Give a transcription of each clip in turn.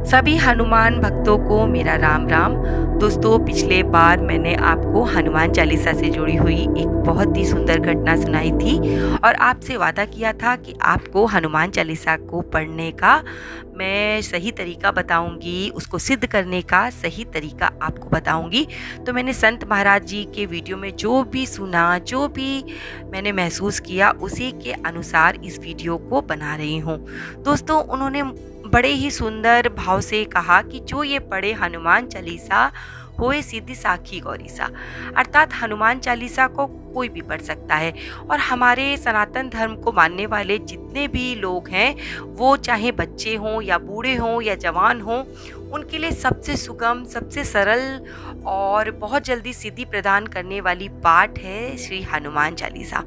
सभी हनुमान भक्तों को मेरा राम राम। दोस्तों, पिछले बार मैंने आपको हनुमान चालीसा से जुड़ी हुई एक बहुत ही सुंदर घटना सुनाई थी और आपसे वादा किया था कि आपको हनुमान चालीसा को पढ़ने का मैं सही तरीका बताऊंगी, उसको सिद्ध करने का सही तरीका आपको बताऊंगी। तो मैंने संत महाराज जी के वीडियो में जो भी सुना, जो भी मैंने महसूस किया, उसी के अनुसार इस वीडियो को बना रही हूँ। दोस्तों, उन्होंने बड़े ही सुंदर भाव से कहा कि जो ये पढ़े हनुमान चालीसा होए सिद्धि साखी गौरीसा। अर्थात हनुमान चालीसा को कोई भी पढ़ सकता है और हमारे सनातन धर्म को मानने वाले जितने भी लोग हैं, वो चाहे बच्चे हों या बूढ़े हों या जवान हों, उनके लिए सबसे सुगम, सबसे सरल और बहुत जल्दी सिद्धि प्रदान करने वाली पाठ है श्री हनुमान चालीसा।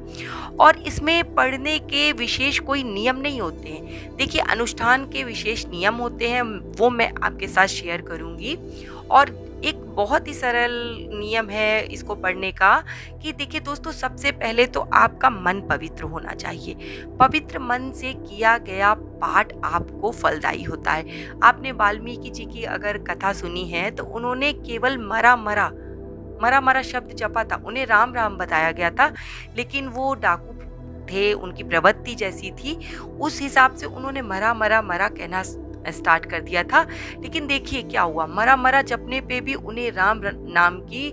और इसमें पढ़ने के विशेष कोई नियम नहीं होते हैं। देखिए, अनुष्ठान के विशेष नियम होते हैं, वो मैं आपके साथ शेयर करूंगी। और एक बहुत ही सरल नियम है इसको पढ़ने का कि देखिए दोस्तों, सबसे पहले तो आपका मन पवित्र होना चाहिए। पवित्र मन से किया गया पाठ आपको फलदायी होता है। आपने वाल्मीकि जी की अगर कथा सुनी है तो उन्होंने केवल मरा मरा शब्द जपा था, उन्हें राम राम बताया गया था, लेकिन वो डाकू थे, उनकी प्रवृत्ति जैसी थी, उस हिसाब से उन्होंने मरा कहना स्टार्ट कर दिया था। लेकिन देखिए क्या हुआ, मरा जपने पे भी उन्हें राम नाम की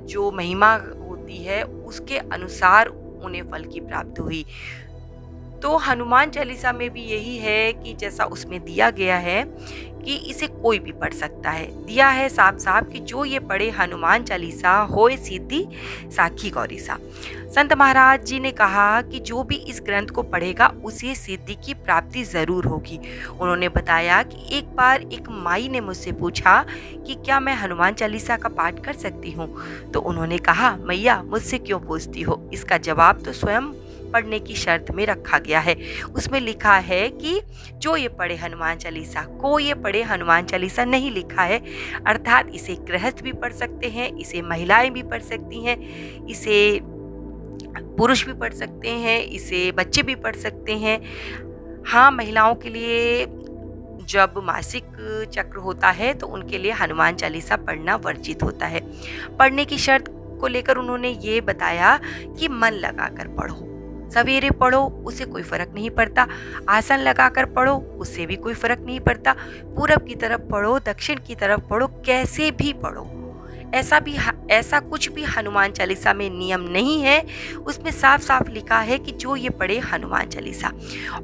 जो महिमा होती है उसके अनुसार उन्हें फल की प्राप्ति हुई। तो हनुमान चालीसा में भी यही है कि जैसा उसमें दिया गया है कि इसे कोई भी पढ़ सकता है। दिया है साफ साफ कि जो ये पढ़े हनुमान चालीसा होए सिद्धि साखी गौरीसा। संत महाराज जी ने कहा कि जो भी इस ग्रंथ को पढ़ेगा उसे सिद्धि की प्राप्ति जरूर होगी। उन्होंने बताया कि एक बार एक माई ने मुझसे पूछा कि क्या मैं हनुमान चालीसा का पाठ कर सकती हूँ। तो उन्होंने कहा, मैया मुझसे क्यों पूछती हो, इसका जवाब तो स्वयं पढ़ने की शर्त में रखा गया है। उसमें लिखा है कि जो ये पढ़े हनुमान चालीसा, को ये पढ़े हनुमान चालीसा नहीं लिखा है। अर्थात इसे गृहस्थ भी पढ़ सकते हैं, इसे महिलाएं भी पढ़ सकती हैं, इसे पुरुष भी पढ़ सकते हैं, इसे बच्चे भी पढ़ सकते हैं। हाँ, महिलाओं के लिए जब मासिक चक्र होता है तो उनके लिए हनुमान चालीसा पढ़ना वर्जित होता है। पढ़ने की शर्त को लेकर उन्होंने ये बताया कि मन लगाकर पढ़ो, सवेरे पढ़ो उससे कोई फर्क नहीं पड़ता, आसन लगाकर पढ़ो उससे भी कोई फर्क नहीं पड़ता, पूरब की तरफ पढ़ो, दक्षिण की तरफ पढ़ो, कैसे भी पढ़ो। ऐसा कुछ भी हनुमान चालीसा में नियम नहीं है। उसमें साफ साफ लिखा है कि जो ये पढ़े हनुमान चालीसा,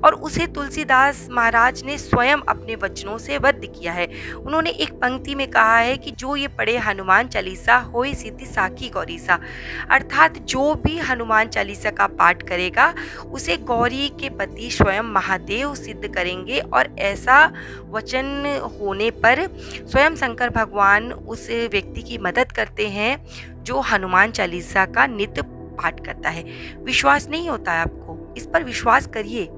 और उसे तुलसीदास महाराज ने स्वयं अपने वचनों से वध किया है। उन्होंने एक पंक्ति में कहा है कि जो ये पढ़े हनुमान चालीसा होए सिद्धि साखी गौरीसा। अर्थात जो भी हनुमान चालीसा का पाठ करेगा उसे गौरी के पति स्वयं महादेव सिद्ध करेंगे। और ऐसा वचन होने पर स्वयं शंकर भगवान उस व्यक्ति की मदद करते हैं जो हनुमान चालीसा का नित्य पाठ करता है। विश्वास नहीं होता है आपको, इस पर विश्वास करिए।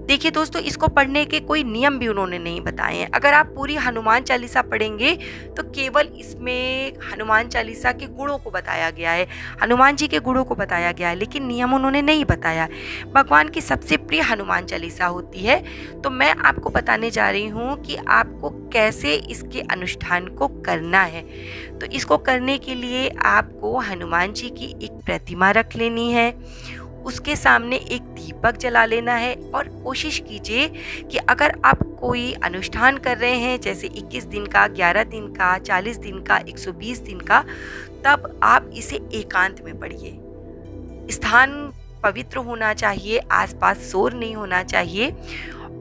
देखिए दोस्तों, इसको पढ़ने के कोई नियम भी उन्होंने नहीं बताए हैं। अगर आप पूरी हनुमान चालीसा पढ़ेंगे तो केवल इसमें हनुमान चालीसा के गुणों को बताया गया है, हनुमान जी के गुणों को बताया गया है, लेकिन नियम उन्होंने नहीं बताया। भगवान की सबसे प्रिय हनुमान चालीसा होती है। तो मैं आपको बताने जा रही हूँ कि आपको कैसे इसके अनुष्ठान को करना है। तो इसको करने के लिए आपको हनुमान जी की एक प्रतिमा रख लेनी है, उसके सामने एक दीपक जला लेना है। और कोशिश कीजिए कि अगर आप कोई अनुष्ठान कर रहे हैं, जैसे 21 दिन का, 11 दिन का, 40 दिन का, 120 दिन का, तब आप इसे एकांत में पढ़िए। स्थान पवित्र होना चाहिए, आसपास शोर नहीं होना चाहिए,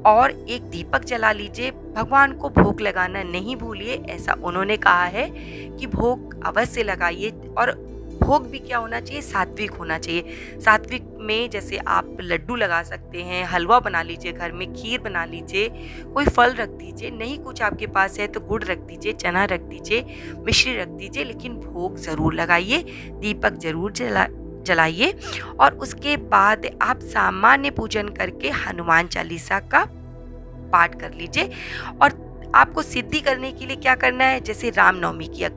और एक दीपक जला लीजिए। भगवान को भोग लगाना नहीं भूलिए, ऐसा उन्होंने कहा है कि भोग अवश्य लगाइए। और भोग भी क्या होना चाहिए, सात्विक होना चाहिए। सात्विक में जैसे आप लड्डू लगा सकते हैं, हलवा बना लीजिए, घर में खीर बना लीजिए, कोई फल रख दीजिए, नहीं कुछ आपके पास है तो गुड़ रख दीजिए, चना रख दीजिए, मिश्री रख दीजिए, लेकिन भोग ज़रूर लगाइए, दीपक ज़रूर जलाइए। और उसके बाद आप सामान्य पूजन करके हनुमान चालीसा का पाठ कर लीजिए। और आपको सिद्धि करने के लिए क्या करना है, जैसे रामनवमी की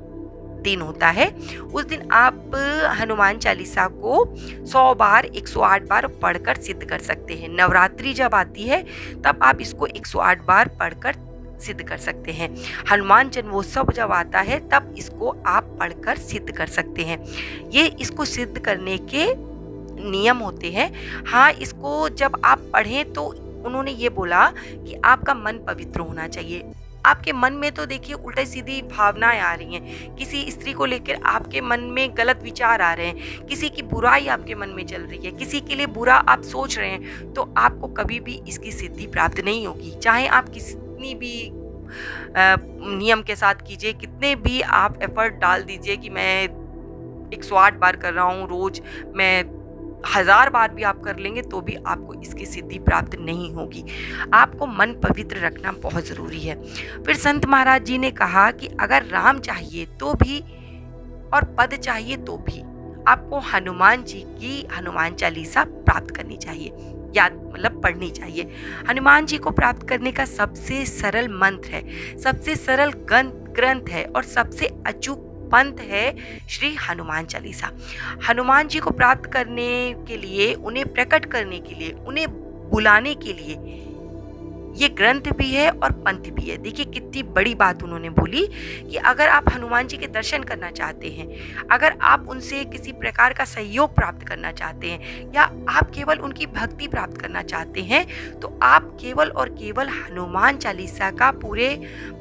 दिन होता है, उस दिन आप हनुमान चालीसा को 100 बार 108 बार पढ़कर सिद्ध कर सकते हैं। नवरात्रि जब आती है तब आप इसको 108 बार पढ़कर सिद्ध कर सकते हैं। हनुमान जन्मोत्सव जब आता है तब इसको आप पढ़कर सिद्ध कर सकते हैं। ये इसको सिद्ध करने के नियम होते हैं। हाँ, इसको जब आप पढ़ें तो उन्होंने ये बोला कि आपका मन पवित्र होना चाहिए। आपके मन में तो देखिए उल्टी सीधी भावनाएं आ रही हैं, किसी स्त्री को लेकर आपके मन में गलत विचार आ रहे हैं, किसी की बुराई आपके मन में चल रही है, किसी के लिए बुरा आप सोच रहे हैं, तो आपको कभी भी इसकी सिद्धि प्राप्त नहीं होगी। चाहे आप कितनी भी नियम के साथ कीजिए, कितने भी आप एफर्ट डाल दीजिए कि मैं 108 बार कर रहा हूँ रोज, मैं 1000 बार भी आप कर लेंगे तो भी आपको इसकी सिद्धि प्राप्त नहीं होगी। आपको मन पवित्र रखना बहुत ज़रूरी है। फिर संत महाराज जी ने कहा कि अगर राम चाहिए तो भी और पद चाहिए तो भी आपको हनुमान जी की हनुमान चालीसा प्राप्त करनी चाहिए, याद मतलब पढ़नी चाहिए। हनुमान जी को प्राप्त करने का सबसे सरल मंत्र है, सबसे सरल ग्रंथ है और सबसे अचूक पंथ है श्री हनुमान चालीसा। हनुमान जी को प्राप्त करने के लिए, उन्हें प्रकट करने के लिए, उन्हें बुलाने के लिए ये ग्रंथ भी है और पंथ भी है। देखिए कितनी बड़ी बात उन्होंने बोली कि अगर आप हनुमान जी के दर्शन करना चाहते हैं, अगर आप उनसे किसी प्रकार का सहयोग प्राप्त करना चाहते हैं या आप केवल उनकी भक्ति प्राप्त करना चाहते हैं, तो आप केवल और केवल हनुमान चालीसा का पूरे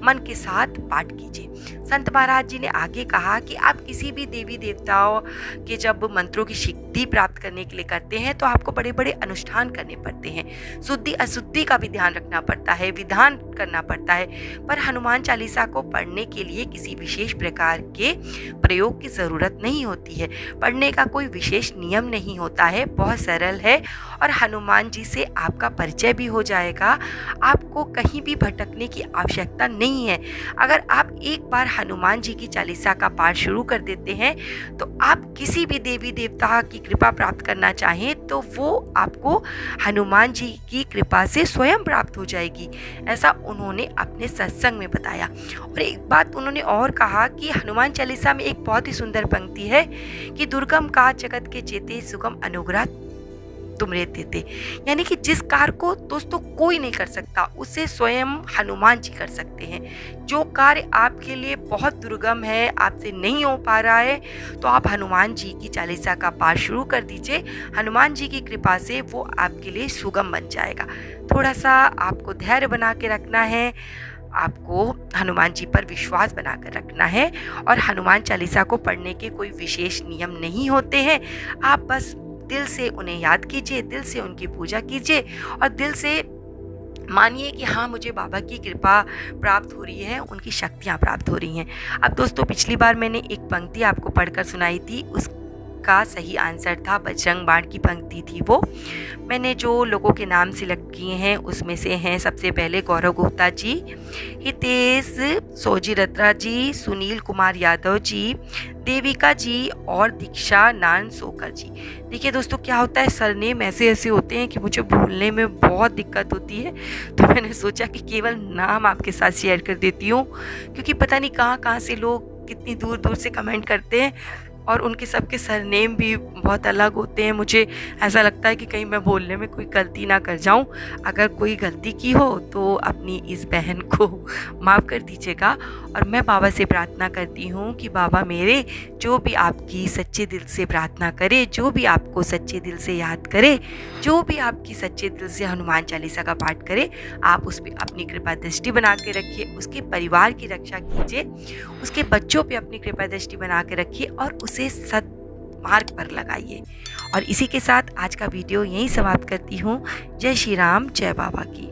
मन के साथ पाठ कीजिए। संत महाराज जी ने आगे कहा कि आप किसी भी देवी देवताओं के जब मंत्रों की सिद्धि प्राप्त करने के लिए करते हैं तो आपको बड़े बड़े अनुष्ठान करने पड़ते हैं, शुद्धि अशुद्धि का भी ध्यान रखना पड़ता है, विधान करना पड़ता है। पर हनुमान चालीसा को पढ़ने के लिए किसी विशेष प्रकार के प्रयोग की ज़रूरत नहीं होती है, पढ़ने का कोई विशेष नियम नहीं होता है, बहुत सरल है और हनुमान जी से आपका परिचय भी हो जाएगा। आपको कहीं भी भटकने की आवश्यकता नहीं है। अगर आप एक बार हनुमान जी की चालीसा का पाठ शुरू कर देते हैं तो आप किसी भी देवी देवता की कृपा प्राप्त करना चाहें तो वो आपको हनुमान जी की कृपा से स्वयं प्राप्त हो जाएगी। ऐसा उन्होंने अपने सत्संग में बताया। और एक बात उन्होंने और कहा कि हनुमान चालीसा में एक बहुत ही सुंदर पंक्ति है कि दुर्गम काज जगत के चेते सुगम अनुग्रह तुमरे देते, यानी कि जिस कार्य को दोस्तों कोई नहीं कर सकता उसे स्वयं हनुमान जी कर सकते हैं। जो कार्य आपके लिए बहुत दुर्गम है, आपसे नहीं हो पा रहा है, तो आप हनुमान जी की चालीसा का पाठ शुरू कर दीजिए। हनुमान जी की कृपा से वो आपके लिए सुगम बन जाएगा। थोड़ा सा आपको धैर्य बना के रखना है, आपको हनुमान जी पर विश्वास बनाकर रखना है और हनुमान चालीसा को पढ़ने के कोई विशेष नियम नहीं होते हैं। आप बस दिल से उन्हें याद कीजिए, दिल से उनकी पूजा कीजिए और दिल से मानिए कि हाँ मुझे बाबा की कृपा प्राप्त हो रही है, उनकी शक्तियाँ प्राप्त हो रही हैं। अब दोस्तों पिछली बार मैंने एक पंक्ति आपको पढ़कर सुनाई थी, उसका सही आंसर था बजरंग बाण की पंक्ति थी वो। मैंने जो लोगों के नाम सिलेक्ट किए हैं उसमें से हैं सबसे पहले गौरव गुप्ता जी, हितेश सोजी रत्रा जी, सुनील कुमार यादव जी, देविका जी और दीक्षा नान सोकर जी। देखिए दोस्तों क्या होता है, सरनेम ऐसे होते हैं कि मुझे भूलने में बहुत दिक्कत होती है, तो मैंने सोचा कि केवल नाम आपके साथ शेयर कर देती हूँ, क्योंकि पता नहीं कहाँ से लोग कितनी दूर दूर से कमेंट करते हैं और उनके सबके सरनेम भी बहुत अलग होते हैं। मुझे ऐसा लगता है कि कहीं मैं बोलने में कोई गलती ना कर जाऊं। अगर कोई गलती की हो तो अपनी इस बहन को माफ़ कर दीजिएगा। और मैं बाबा से प्रार्थना करती हूं कि बाबा मेरे जो भी आपकी सच्चे दिल से प्रार्थना करे, जो भी आपको सच्चे दिल से याद करे, जो भी आपकी सच्चे दिल से हनुमान चालीसा का पाठ करे, आप उस पर अपनी कृपा दृष्टि बना के रखिए, उसके परिवार की रक्षा कीजिए, उसके बच्चों पे अपनी कृपा दृष्टि बना के रखिए और उसे सद्मार्ग पर लगाइए। और इसी के साथ आज का वीडियो यहीं समाप्त करती हूँ। जय श्री राम, जय बाबा की।